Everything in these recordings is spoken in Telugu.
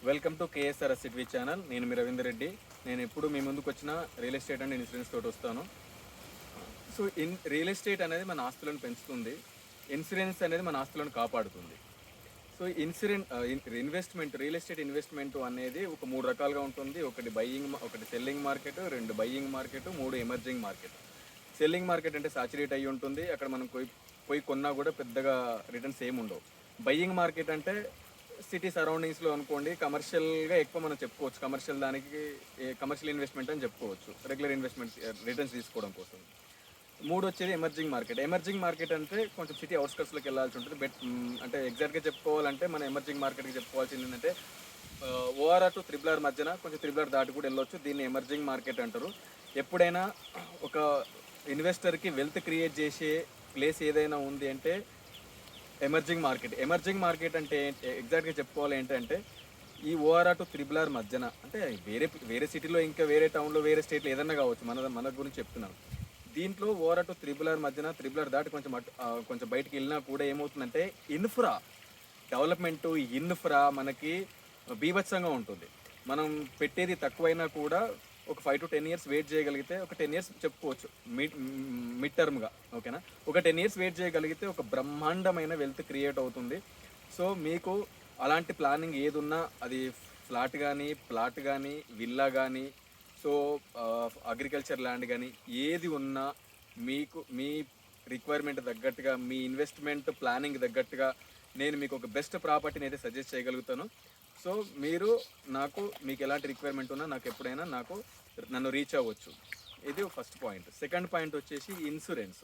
వెల్కమ్ టు కేఎస్ఆర్ అసిట్వి ఛానల్. నేను మీ రవీందర్ రెడ్డి. నేను ఎప్పుడు మీ ముందుకు వచ్చిన రియల్ ఎస్టేట్ అండ్ ఇన్సూరెన్స్ తోటి వస్తాను. సో రియల్ ఎస్టేట్ అనేది మన ఆస్తులను పెంచుతుంది, ఇన్సూరెన్స్ అనేది మన ఆస్తులను కాపాడుతుంది. సో రియల్ ఎస్టేట్ ఇన్వెస్ట్మెంట్ అనేది ఒక మూడు రకాలుగా ఉంటుంది. ఒకటి సెల్లింగ్ మార్కెట్, రెండు బయ్యింగ్ మార్కెట్, మూడు ఎమర్జింగ్ మార్కెట్. సెల్లింగ్ మార్కెట్ అంటే సాచురేట్ అయ్యి ఉంటుంది, అక్కడ మనం పోయి కొన్నా కూడా పెద్దగా రిటర్న్స్ ఏమి ఉండవు. బయ్యింగ్ మార్కెట్ అంటే సిటీ సరౌండింగ్స్లో అనుకోండి, కమర్షియల్గా ఎక్కువ మనం చెప్పుకోవచ్చు. కమర్షియల్ ఇన్వెస్ట్మెంట్ అని చెప్పుకోవచ్చు, రెగ్యులర్ ఇన్వెస్ట్మెంట్ రిటర్న్స్ తీసుకోవడం కోసం. మూడు వచ్చేది ఎమర్జింగ్ మార్కెట్. ఎమర్జింగ్ మార్కెట్ అంటే కొంచెం సిటీ అవుట్స్కట్స్లోకి వెళ్ళాల్సి ఉంటుంది. అంటే ఎగ్జాక్ట్గా చెప్పుకోవాలంటే మనం ఎమర్జింగ్ మార్కెట్కి చెప్పుకోవాల్సింది ఏంటంటే ఓఆర్ఆర్ టు త్రిబుల్ మధ్యన కొంచెం త్రిబుల్ దాటి కూడా వెళ్ళొచ్చు. దీన్ని ఎమర్జింగ్ మార్కెట్ అంటారు. ఎప్పుడైనా ఒక ఇన్వెస్టర్కి వెల్త్ క్రియేట్ చేసే ప్లేస్ ఏదైనా ఉంది అంటే ఎమర్జింగ్ మార్కెట్ అంటే ఎగ్జాక్ట్గా చెప్పుకోవాలి ఏంటంటే ఈ ఓఆర్ఆర్ టు త్రిబుల్ మధ్యన, అంటే వేరే సిటీలో ఇంకా వేరే టౌన్లో వేరే స్టేట్లో ఏదన్నా కావచ్చు, మన గురించి చెప్తున్నాను. దీంట్లో ఓఆర్ఆర్ టు త్రిబుల్ మధ్యన త్రిబుల్ దాటి కొంచెం బయటికి వెళ్ళినా కూడా ఏమవుతుందంటే ఇన్ఫ్రా మనకి బీభత్సంగా ఉంటుంది. మనం పెట్టేది తక్కువైనా కూడా ఒక 5 to 10 years వెయిట్ చేయగలిగితే, ఒక 10 years చెప్పుకోవచ్చు మిడ్ టర్మ్గా, ఓకేనా. ఒక 10 years వెయిట్ చేయగలిగితే ఒక బ్రహ్మాండమైన వెల్త్ క్రియేట్ అవుతుంది. సో మీకు అలాంటి ప్లానింగ్ ఏది ఉన్నా, అది ప్లాట్ కానీ విల్లా కానీ, సో అగ్రికల్చర్ ల్యాండ్ కానీ ఏది ఉన్నా, మీ రిక్వైర్మెంట్ తగ్గట్టుగా, మీ ఇన్వెస్ట్మెంట్ ప్లానింగ్ తగ్గట్టుగా నేను మీకు ఒక బెస్ట్ ప్రాపర్టీని అయితే సజెస్ట్ చేయగలుగుతాను. సో మీకు ఎలాంటి రిక్వైర్మెంట్ ఉన్నా నాకు ఎప్పుడైనా నన్ను రీచ్ అవ్వచ్చు. ఇది ఫస్ట్ పాయింట్. సెకండ్ పాయింట్ వచ్చేసి ఇన్సూరెన్స్.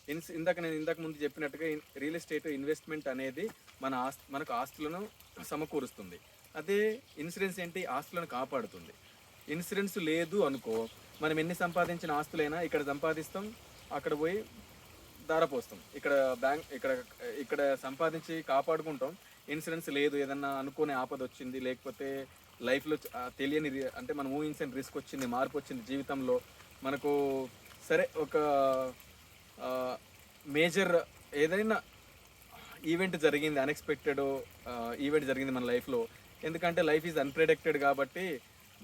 నేను ఇందాక ముందు చెప్పినట్టుగా రియల్ ఎస్టేట్ ఇన్వెస్ట్మెంట్ అనేది మనకు ఆస్తులను సమకూరుస్తుంది. అదే ఇన్సూరెన్స్ ఏంటి? ఆస్తులను కాపాడుతుంది. ఇన్సూరెన్స్ లేదు అనుకో, మనం ఎన్ని సంపాదించిన ఆస్తులైనా ఇక్కడ సంపాదిస్తాం, అక్కడ పోయి దారపోస్తాం. ఇక్కడ సంపాదించి కాపాడుకుంటాం. ఇన్సూరెన్స్ లేదు, ఏదన్నా అనుకోని ఆపద వచ్చింది, లేకపోతే లైఫ్లో తెలియని అంటే మనం ఊహించని రిస్క్ వచ్చింది, మార్పు వచ్చింది జీవితంలో మనకు, సరే ఒక మేజర్ ఏదైనా ఈవెంట్ జరిగింది, అన్ఎక్స్పెక్టెడ్ ఈవెంట్ జరిగింది మన లైఫ్లో. ఎందుకంటే లైఫ్ ఈజ్ అన్ప్రెడిక్టెడ్ కాబట్టి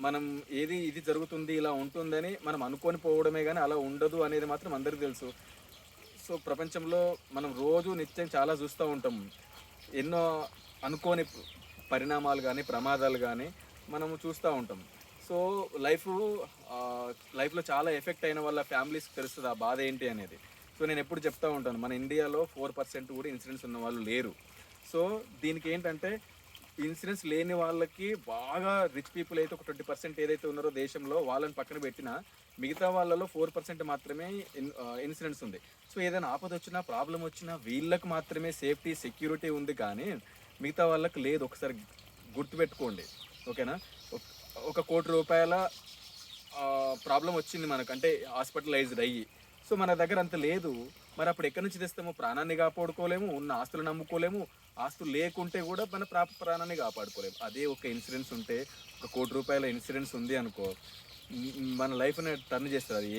మనం ఇది జరుగుతుంది, ఇలా ఉంటుందని మనం అనుకొని పోవడమే కానీ అలా ఉండదు అనేది మాత్రం అందరికీ తెలుసు. సో ప్రపంచంలో మనం రోజు నిత్యం చాలా చూస్తూ ఉంటాం. ఎన్నో అనుకోని పరిణామాలు కానీ ప్రమాదాలు కానీ మనము చూస్తూ ఉంటాం. సో లైఫ్లో చాలా ఎఫెక్ట్ అయిన వాళ్ళ ఫ్యామిలీస్కి తెలుస్తుంది ఆ బాధ ఏంటి అనేది. సో నేను ఎప్పుడు చెప్తూ ఉంటాను, మన ఇండియాలో 4% కూడా ఇన్సూరెన్స్ ఉన్న వాళ్ళు లేరు. సో దీనికి ఏంటంటే ఇన్సూరెన్స్ లేని వాళ్ళకి, బాగా రిచ్ పీపుల్ అయితే ఒక 20% ఏదైతే ఉన్నారో దేశంలో, వాళ్ళని పక్కన పెట్టినా మిగతా వాళ్ళలో 4% మాత్రమే ఇన్సూరెన్స్ ఉంది. సో ఏదైనా ఆపద వచ్చినా, ప్రాబ్లం వచ్చినా వీళ్ళకి మాత్రమే సేఫ్టీ, సెక్యూరిటీ ఉంది, కానీ మిగతా వాళ్ళకి లేదు. ఒకసారి గుర్తుపెట్టుకోండి, ఓకేనా. ఒక ₹1,00,00,000 ప్రాబ్లం వచ్చింది మనకు, అంటే హాస్పిటలైజ్డ్ అయ్యి, సో మన దగ్గర అంత లేదు. మరి అప్పుడు ఎక్కడి నుంచి తెస్తాము? ప్రాణాన్ని కాపాడుకోలేము, ఉన్న ఆస్తులను నమ్ముకోలేము, ఆస్తులు లేకుంటే కూడా మన ప్రాణాన్ని కాపాడుకోలేము. అదే ఒక ఇన్సూరెన్స్ ఉంటే, ఒక ₹1,00,00,000 ఇన్సూరెన్స్ ఉంది అనుకో, మన లైఫ్ని టర్న్ చేస్తుంది. అది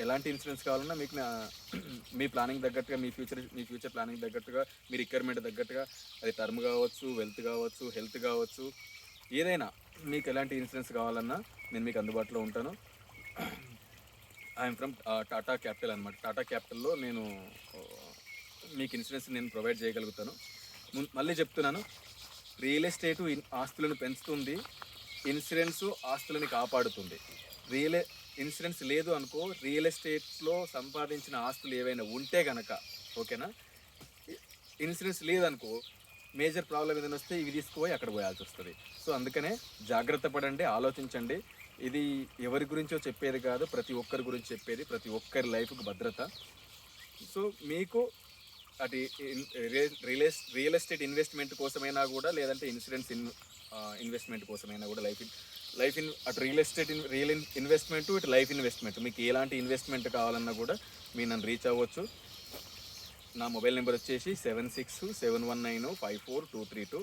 ఎలాంటి ఇన్సూరెన్స్ కావాలన్నా మీకు మీ ప్లానింగ్ తగ్గట్టుగా, మీ ఫ్యూచర్ ప్లానింగ్ తగ్గట్టుగా, మీ రిక్వైర్మెంట్ తగ్గట్టుగా, అది టర్మ్ కావచ్చు, వెల్త్ కావచ్చు, హెల్త్ కావచ్చు, ఏదైనా మీకు ఎలాంటి ఇన్సూరెన్స్ కావాలన్నా నేను మీకు అందుబాటులో ఉంటాను. ఐఎమ్ ఫ్రమ్ టాటా క్యాపిటల్ అనమాట. టాటా క్యాపిటల్లో నేను మీకు ఇన్సూరెన్స్ నేను ప్రొవైడ్ చేయగలుగుతాను. మళ్ళీ చెప్తున్నాను, రియల్ ఎస్టేటు ఆస్తులను పెంచుతుంది, ఇన్సూరెన్స్ ఆస్తులని కాపాడుతుంది. ఇన్సూరెన్స్ లేదు అనుకో, రియల్ ఎస్టేట్లో సంపాదించిన ఆస్తులు ఏవైనా ఉంటే కనుక, ఓకేనా, ఇన్సూరెన్స్ లేదనుకో మేజర్ ప్రాబ్లం ఏదైనా వస్తే ఇవి తీసుకుపోయి అక్కడ పోయాల్సి వస్తుంది. సో అందుకనే జాగ్రత్త పడండి, ఆలోచించండి. ఇది ఎవరి గురించో చెప్పేది కాదు, ప్రతి ఒక్కరి గురించి చెప్పేది, ప్రతి ఒక్కరి లైఫ్కి భద్రత. సో మీకు అటు రియల్ ఎస్టేట్ ఇన్వెస్ట్మెంట్ కోసమైనా కూడా, లేదంటే ఇన్సూరెన్స్ ఇన్వెస్ట్మెంట్ కోసమైనా కూడా, అటు రియల్ ఇన్వెస్ట్మెంట్, ఇటు లైఫ్ ఇన్వెస్ట్మెంట్, మీకు ఎలాంటి ఇన్వెస్ట్మెంట్ కావాలన్నా కూడా మీరు నన్ను రీచ్ అవ్వచ్చు. నా మొబైల్ నెంబర్ వచ్చేసి 7671954232.